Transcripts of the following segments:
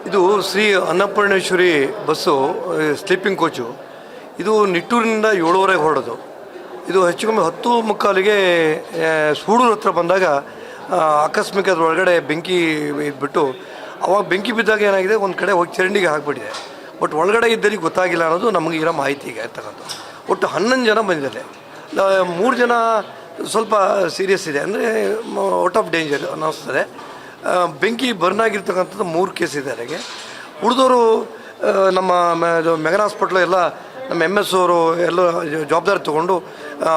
ಇದು Shri Annapoorneshwari bus sleeping coach. ಇದು ನಿಟ್ಟೂರಿನಿಂದ 7:30 ಹೊರಡೋದು. ಇದು ಹೆಚ್ಚು ಕಮ್ಮಿ 10:45ಗೆ ಸೂಡೂರು ಹತ್ರ ಬಂದಾಗ ಆಕಸ್ಮಿಕ ಅದರೊಳಗಡೆ ಬೆಂಕಿ ಇದ್ಬಿಟ್ಟು, ಅವಾಗ ಬೆಂಕಿ ಬಿದ್ದಾಗ ಏನಾಗಿದೆ, ಒಂದು ಕಡೆ ಹೋಗಿ ಚರಂಡಿಗೆ ಹಾಕ್ಬಿಟ್ಟಿದೆ. ಬಟ್ ಒಳಗಡೆ ಇದ್ದರಿಗೆ ಗೊತ್ತಾಗಿಲ್ಲ ಅನ್ನೋದು ನಮಗಿರೋ ಮಾಹಿತಿ ಈಗ ಇರ್ತಕ್ಕಂಥ. ಒಟ್ಟು 11 ಜನ ಬಂದಿದ್ದಾರೆ. 3 ಜನ ಸ್ವಲ್ಪ ಸೀರಿಯಸ್ ಇದೆ, ಅಂದರೆ ಔಟ್ ಆಫ್ ಡೇಂಜರ್ ಅನ್ನಿಸ್ತದೆ. ಬೆಂಕಿ ಬರ್ನ್ ಆಗಿರ್ತಕ್ಕಂಥದ್ದು 3 ಕೇಸ್ ಇದೆ. ಅದಕ್ಕೆ ಉಳಿದವರು ನಮ್ಮ ಮೆಗನ್ ಹಾಸ್ಪಿಟ್ಲು ಎಲ್ಲ ನಮ್ಮ MS ಅವರು ಎಲ್ಲ ಜವಾಬ್ದಾರಿ ತೊಗೊಂಡು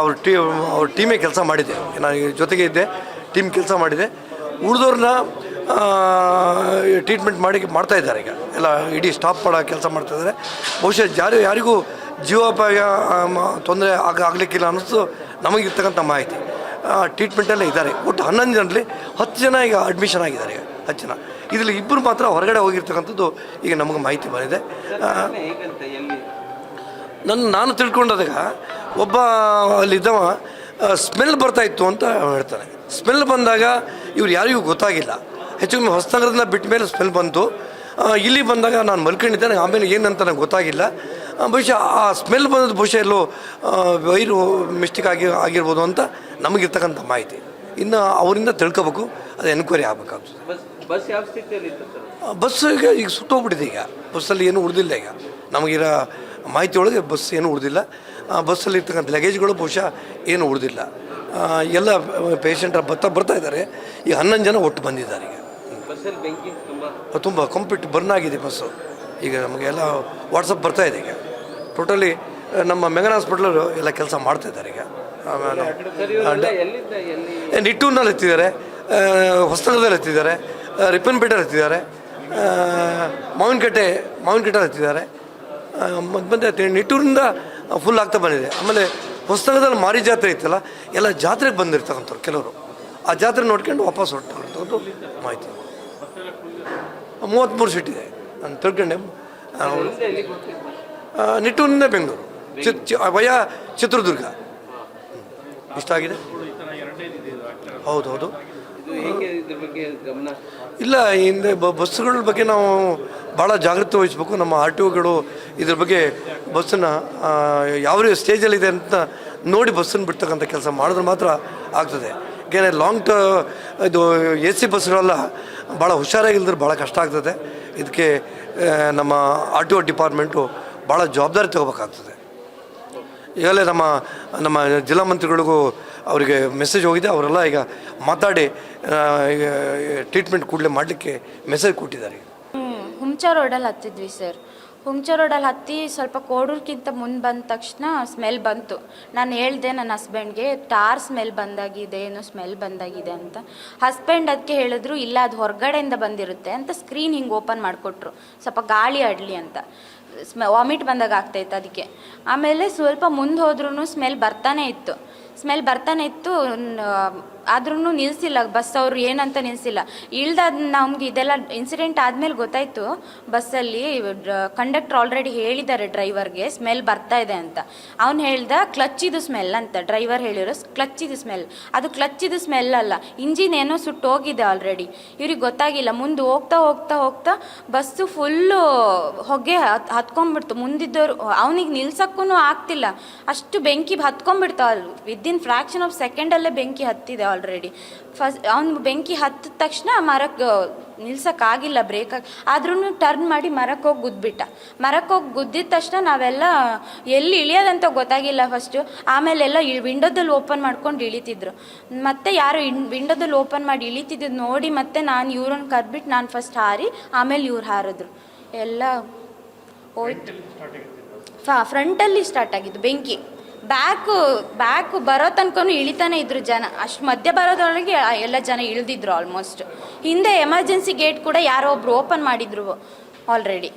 ಅವ್ರ ಟೀಮೇ ಕೆಲಸ ಮಾಡಿದೆ. ನಾನು ಜೊತೆಗೆ ಇದ್ದೆ, ಟೀಮ್ ಕೆಲಸ ಮಾಡಿದೆ. ಉಳಿದವ್ರನ್ನ ಟ್ರೀಟ್ಮೆಂಟ್ ಮಾಡ್ತಾಯಿದ್ದಾರೆ. ಈಗ ಎಲ್ಲ ಇಡೀ ಸ್ಟಾಪ್ ಮಾಡೋ ಕೆಲಸ ಮಾಡ್ತಾಯಿದ್ದಾರೆ. ಬಹುಶಃ ಯಾರಿಗೂ ಜೀವಾಪಾಯ ತೊಂದರೆ ಆಗಲಿಕ್ಕಿಲ್ಲ ಅನ್ನಿಸ್ತು ನಮಗಿರ್ತಕ್ಕಂಥ ಮಾಹಿತಿ. ಟ್ರೀಟ್ಮೆಂಟಲ್ಲೇ ಇದ್ದಾರೆ. ಒಟ್ಟು 11 ಜನರಲ್ಲಿ 10 ಜನ ಈಗ ಅಡ್ಮಿಷನ್ ಆಗಿದ್ದಾರೆ. 10 ಜನ ಇದರಲ್ಲಿ 2 ಮಾತ್ರ ಹೊರಗಡೆ ಹೋಗಿರ್ತಕ್ಕಂಥದ್ದು ಈಗ ನಮಗೆ ಮಾಹಿತಿ ಬಂದಿದೆ. ನಾನು ತಿಳ್ಕೊಂಡಾಗ ಒಬ್ಬ ಅಲ್ಲಿದ್ದವ ಸ್ಮೆಲ್ ಬರ್ತಾಯಿತ್ತು ಅಂತ ಹೇಳ್ತಾನೆ. ಸ್ಮೆಲ್ ಬಂದಾಗ ಇವ್ರು ಯಾರಿಗೂ ಗೊತ್ತಾಗಿಲ್ಲ. ಹೆಚ್ಚು ಕಮ್ಮಿ ಹೊಸನಗರದಿಂದ ಬಿಟ್ಟ ಮೇಲೆ ಸ್ಮೆಲ್ ಬಂತು. ಇಲ್ಲಿ ಬಂದಾಗ ನಾನು ಮಲ್ಕೊಂಡಿದ್ದೆ, ನನಗೆ ಆಮೇಲೆ ಏನಂತ ನನಗೆ ಗೊತ್ತಾಗಿಲ್ಲ. ಬಹುಶಃ ಆ ಸ್ಮೆಲ್ ಬಂದದ್ದು ಬಹುಶಃ ಎಲ್ಲೋ ವೈರು ಮಿಸ್ಟೇಕ್ ಆಗಿರ್ಬೋದು ಅಂತ ನಮಗಿರ್ತಕ್ಕಂಥ ಮಾಹಿತಿ. ಇನ್ನು ಅವರಿಂದ ತಿಳ್ಕೊಬೇಕು, ಅದು ಎನ್ಕ್ವೈರಿ ಆಗಬೇಕಾಗ್ತದೆ. ಬಸ್ ಈಗ ಸುಟ್ಟೋಗ್ಬಿಟ್ಟಿದೆ. ಈಗ ಬಸ್ಸಲ್ಲಿ ಏನೂ ಉಳಿದಿಲ್ಲ. ಈಗ ನಮಗಿರೋ ಮಾಹಿತಿ ಒಳಗೆ ಬಸ್ ಏನೂ ಉಳಿದಿಲ್ಲ. ಬಸ್ಸಲ್ಲಿ ಇರ್ತಕ್ಕಂಥ ಲಗೇಜ್ಗಳು ಬಹುಶಃ ಏನು ಉಳಿದಿಲ್ಲ. ಎಲ್ಲ ಪೇಷಂಟ್ ಬರ್ತಾ ಇದ್ದಾರೆ. ಈಗ 11 ಜನ ಒಟ್ಟು ಬಂದಿದ್ದಾರೆ. ಈಗ ತುಂಬ ಕಂಪ್ಲೀಟ್ ಬರ್ನ್ ಆಗಿದೆ ಬಸ್ಸು. ಈಗ ನಮಗೆಲ್ಲ ವಾಟ್ಸಪ್ ಬರ್ತಾ ಇದೆ. ಈಗ ಟೋಟಲಿ ನಮ್ಮ ಮೆಗನ್ ಹಾಸ್ಪಿಟ್ಲರು ಎಲ್ಲ ಕೆಲಸ ಮಾಡ್ತಾಯಿದ್ದಾರೆ. ಈಗ ನಿಟ್ಟೂರಿನಲ್ಲಿ ಎತ್ತಿದ್ದಾರೆ, ಹೊಸನಗರದಲ್ಲಿ ಎತ್ತಿದ್ದಾರೆ, ರಿಪ್ಪನ್ಪೇಟೆಯಲ್ಲಿ ಎತ್ತಿದ್ದಾರೆ, ಮಾವಿನಕಟ್ಟೆಯಲ್ಲಿ ಎತ್ತಿದ್ದಾರೆ. ಮತ್ತೆ ನಿಟ್ಟೂರಿಂದ ಫುಲ್ ಆಗ್ತಾ ಬಂದಿದೆ. ಆಮೇಲೆ ಹೊಸನಗರದಲ್ಲಿ ಮಾರಿ ಜಾತ್ರೆ ಇತ್ತಲ್ಲ, ಎಲ್ಲ ಜಾತ್ರೆಗೆ ಬಂದಿರ್ತಕ್ಕಂಥವ್ರು ಕೆಲವರು. ಆ ಜಾತ್ರೆ ನೋಡ್ಕೊಂಡು ವಾಪಸ್ ಹೊರಟು ಮಾಹಿತಿ. 33 ಸೀಟ್ ಇದೆ ನಾನು ತಿಳ್ಕೊಂಡೆ. ನಿಟ್ಟೂರಿನಿಂದ ಬೆಂಗಳೂರು ವಯ ಚಿತ್ರದುರ್ಗ ಇಷ್ಟಾಗಿದೆ. ಹೌದು. ಇಲ್ಲ, ಹಿಂದೆ ಬಸ್ಸುಗಳ ಬಗ್ಗೆ ನಾವು ಭಾಳ ಜಾಗೃತಿ ವಹಿಸ್ಬೇಕು. ನಮ್ಮ RTOಗಳು ಇದ್ರ ಬಗ್ಗೆ ಬಸ್ಸನ್ನು ಯಾವ ಸ್ಟೇಜಲ್ಲಿದೆ ಅಂತ ನೋಡಿ ಬಸ್ಸನ್ನು ಬಿಡ್ತಕ್ಕಂಥ ಕೆಲಸ ಮಾಡಿದ್ರೆ ಮಾತ್ರ ಆಗ್ತದೆ. ಏಕೆಂದರೆ ಇದು AC ಬಸ್ಗಳೆಲ್ಲ ಭಾಳ ಹುಷಾರಾಗಿಲ್ದ್ರೆ ಭಾಳ ಕಷ್ಟ ಆಗ್ತದೆ. ಇದಕ್ಕೆ ನಮ್ಮ RTO ಡಿಪಾರ್ಟ್ಮೆಂಟು ಭಾಳ ಜವಾಬ್ದಾರಿ ತಗೋಬೇಕಾಗ್ತದೆ. ಈಗಲೇ ನಮ್ಮ ಜಿಲ್ಲಾ ಮಂತ್ರಿಗಳಿಗೂ ಅವರಿಗೆ ಮೆಸೇಜ್ ಹೋಗಿದೆ. ಅವರೆಲ್ಲ ಈಗ ಮಾತಾಡಿ ಟ್ರೀಟ್ಮೆಂಟ್ ಕೂಡಲೇ ಮಾಡಲಿಕ್ಕೆ ಮೆಸೇಜ್ ಕೊಟ್ಟಿದ್ದಾರೆ. ಹುಂಚಾ ರೋಡಲ್ಲಿ ಹತ್ತಿದ್ವಿ ಸರ್. ಹುಂಚಾ ರೋಡಲ್ಲಿ ಹತ್ತಿ ಸ್ವಲ್ಪ ಕೋಡೂರ್ಗಿಂತ ಮುಂದೆ ಬಂದ ತಕ್ಷಣ ಸ್ಮೆಲ್ ಬಂತು. ನಾನು ಹೇಳಿದೆ ನನ್ನ ಹಸ್ಬೆಂಡ್ಗೆ, ಟಾರ್ ಸ್ಮೆಲ್ ಬಂದಾಗಿದೆ, ಏನೋ ಸ್ಮೆಲ್ ಬಂದಾಗಿದೆ ಅಂತ. ಹಸ್ಬೆಂಡ್ ಅದಕ್ಕೆ ಹೇಳಿದ್ರು, ಇಲ್ಲ ಅದು ಹೊರಗಡೆಯಿಂದ ಬಂದಿರುತ್ತೆ ಅಂತ ಸ್ಕ್ರೀನ್ ಹಿಂಗೆ ಓಪನ್ ಮಾಡಿಕೊಟ್ರು, ಸ್ವಲ್ಪ ಗಾಳಿ ಆಡಲಿ ಅಂತ. ವಾಮಿಟ್ ಬಂದಾಗ ಆಗ್ತಾಯಿತ್ತು ಅದಕ್ಕೆ. ಆಮೇಲೆ ಸ್ವಲ್ಪ ಮುಂದೆ ಹೋದ್ರೂ ಸ್ಮೆಲ್ ಬರ್ತಾನೆ ಇತ್ತು. ಆದ್ರೂ ನಿಲ್ಲಿಸಿಲ್ಲ ಬಸ್. ಅವರು ಏನಂತ ನಿಲ್ಲಿಸಿಲ್ಲ. ಇಳ್ದಾದ ನಮ್ಗೆ ಇದೆಲ್ಲ ಇನ್ಸಿಡೆಂಟ್ ಆದಮೇಲೆ ಗೊತ್ತಾಯಿತು. ಬಸ್ಸಲ್ಲಿ ಕಂಡಕ್ಟರ್ ಆಲ್ರೆಡಿ ಹೇಳಿದ್ದಾರೆ ಡ್ರೈವರ್ಗೆ ಸ್ಮೆಲ್ ಬರ್ತಾ ಇದೆ ಅಂತ. ಅವ್ನು ಹೇಳ್ದ ಕ್ಲಚ್ಚಿದು ಸ್ಮೆಲ್ ಅಂತ. ಡ್ರೈವರ್ ಹೇಳಿರೋ ಕ್ಲಚ್ಚಿದು ಸ್ಮೆಲ್. ಅದು ಕ್ಲಚ್ಚಿದು ಸ್ಮೆಲ್ ಅಲ್ಲ, ಇಂಜಿನ್ ಏನೋ ಸುಟ್ಟು ಹೋಗಿದೆ ಆಲ್ರೆಡಿ. ಇವ್ರಿಗೆ ಗೊತ್ತಾಗಿಲ್ಲ. ಮುಂದೆ ಹೋಗ್ತಾ ಬಸ್ಸು ಫುಲ್ಲು ಹೊಗೆ ಹತ್ಕೊಂಡ್ಬಿಡ್ತು. ಮುಂದಿದ್ದವರು ಅವನಿಗೆ ನಿಲ್ಸಕ್ಕೂ ಆಗ್ತಿಲ್ಲ, ಅಷ್ಟು ಬೆಂಕಿ ಹತ್ಕೊಂಡ್ಬಿಡ್ತಾವ. ವಿದಿನ್ ಫ್ರ್ಯಾಕ್ಷನ್ ಆಫ್ ಸೆಕೆಂಡಲ್ಲೇ ಬೆಂಕಿ ಹತ್ತಿದೆ ಆಲ್ರೆಡಿ. ಅವ್ನು ಬೆಂಕಿ ಹತ್ತಿದ ತಕ್ಷಣ ಮರಕ್ಕೆ ನಿಲ್ಸೋಕ್ಕಾಗಿಲ್ಲ, ಬ್ರೇಕಾಗಿ. ಆದ್ರೂ ಟರ್ನ್ ಮಾಡಿ ಮರಕ್ಕೆ ಹೋಗಿ ಗುದ್ದಿದ ತಕ್ಷಣ ನಾವೆಲ್ಲ ಎಲ್ಲಿ ಇಳಿಯೋದಂತ ಗೊತ್ತಾಗಿಲ್ಲ ಫಸ್ಟು. ಆಮೇಲೆಲ್ಲ ವಿಂಡೋದಲ್ಲಿ ಓಪನ್ ಮಾಡ್ಕೊಂಡು ಇಳಿತಿದ್ರು. ಮತ್ತೆ ಯಾರು ವಿಂಡೋದಲ್ಲಿ ಓಪನ್ ಮಾಡಿ ಇಳಿತಿದ್ದು ನೋಡಿ ಮತ್ತೆ ನಾನು ಇವ್ರನ್ನ ಕರ್ಬಿಟ್ಟು ನಾನು ಫಸ್ಟ್ ಹಾರಿ, ಆಮೇಲೆ ಇವ್ರು ಹಾರಿದ್ರು. ಎಲ್ಲ ಹೋಯ್ತು. ಫ್ರಂಟಲ್ಲಿ ಸ್ಟಾರ್ಟ್ ಆಗಿದ್ದು ಬೆಂಕಿ. ಬ್ಯಾಕು ಬರೋ ತನಕನೂ ಇಳಿತಾನೆ ಇದ್ರು ಜನ. ಅಷ್ಟು ಮಧ್ಯೆ ಬರೋದ್ರೊಳಗೆ ಎಲ್ಲ ಜನ ಇಳಿದಿದ್ರು ಆಲ್ಮೋಸ್ಟ್. ಹಿಂದೆ ಎಮರ್ಜೆನ್ಸಿ ಗೇಟ್ ಕೂಡ ಯಾರೋ ಒಬ್ರು ಓಪನ್ ಮಾಡಿದ್ರು ಆಲ್ರೆಡಿ.